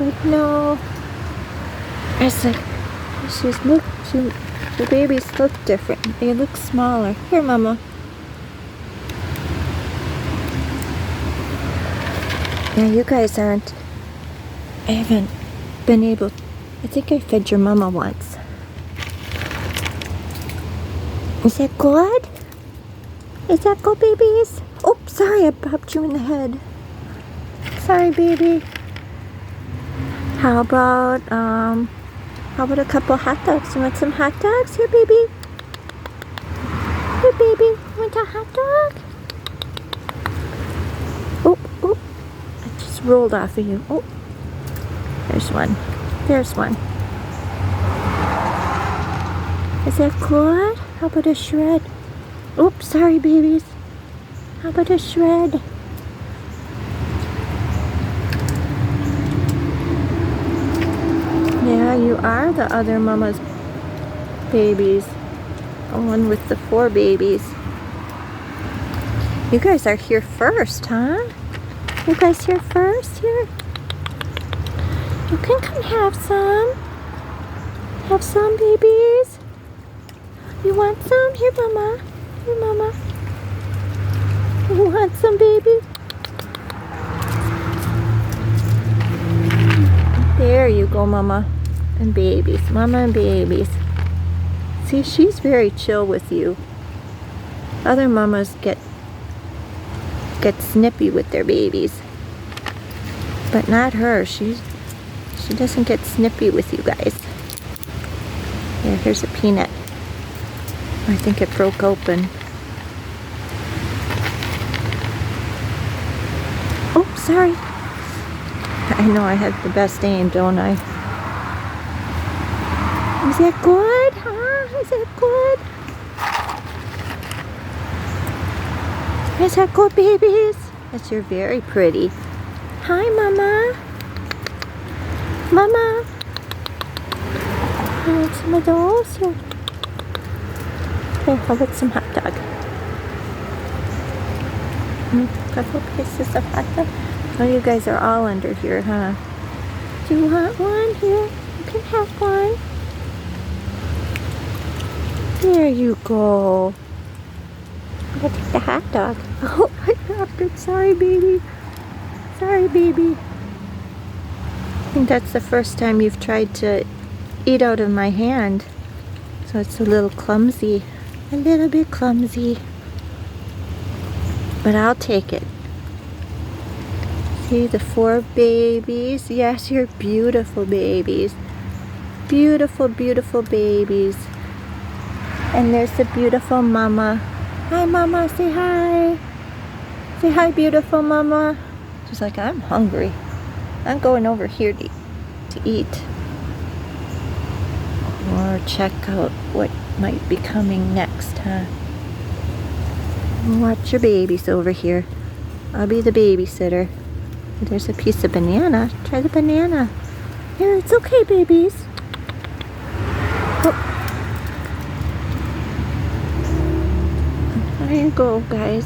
like, no. It's like, the babies look different. They look smaller. Here, Mama. Now you guys aren't, I haven't been able, I think I fed your mama once. Is that good? Is that good, babies? Oh, sorry, I popped you in the head. Sorry, baby. How about a couple hot dogs? You want some hot dogs? Here, baby. Here, baby. You want a hot dog? Oh, oh. I just rolled off of you. Oh. There's one. There's one. Is that good? How about a shred? Oops, sorry, babies. How about a shred? Yeah, you are the other mama's babies. The one with the 4 babies. You guys are here first, huh? You guys here first? Here. You can come have some. Have some, babies. You want some? Here, Mama. Here, Mama. You want some, baby? There you go, Mama. And babies. Mama and babies. See, she's very chill with you. Other mamas get snippy with their babies. But not her. She doesn't get snippy with you guys. Here's a peanut. I think it broke open. Oh, sorry. I know I had the best aim, don't I? Is that good? Huh? Is that good? Is that good, babies? Yes, you're very pretty. Hi, Mama. Mama. You want some of those? Here. Here, how about some hot dog? Couple pieces of hot dog. Oh, you guys are all under here, huh? Do you want one? Here, you can have one. There you go. I'm gonna take the hot dog. Oh, I dropped it. Sorry, baby. Sorry, baby. I think that's the first time you've tried to eat out of my hand. So it's a little clumsy. A little bit clumsy. But I'll take it. See the 4 babies? Yes, you're beautiful babies. Beautiful, beautiful babies. And there's the beautiful mama. Hi, Mama. Say hi. Say hi, beautiful Mama. She's like, I'm hungry. I'm going over here to eat. Or check out what might be coming next, huh? Watch your babies over here. I'll be the babysitter. There's a piece of banana. Try the banana. Here, it's okay, babies. Oh. There you go, guys.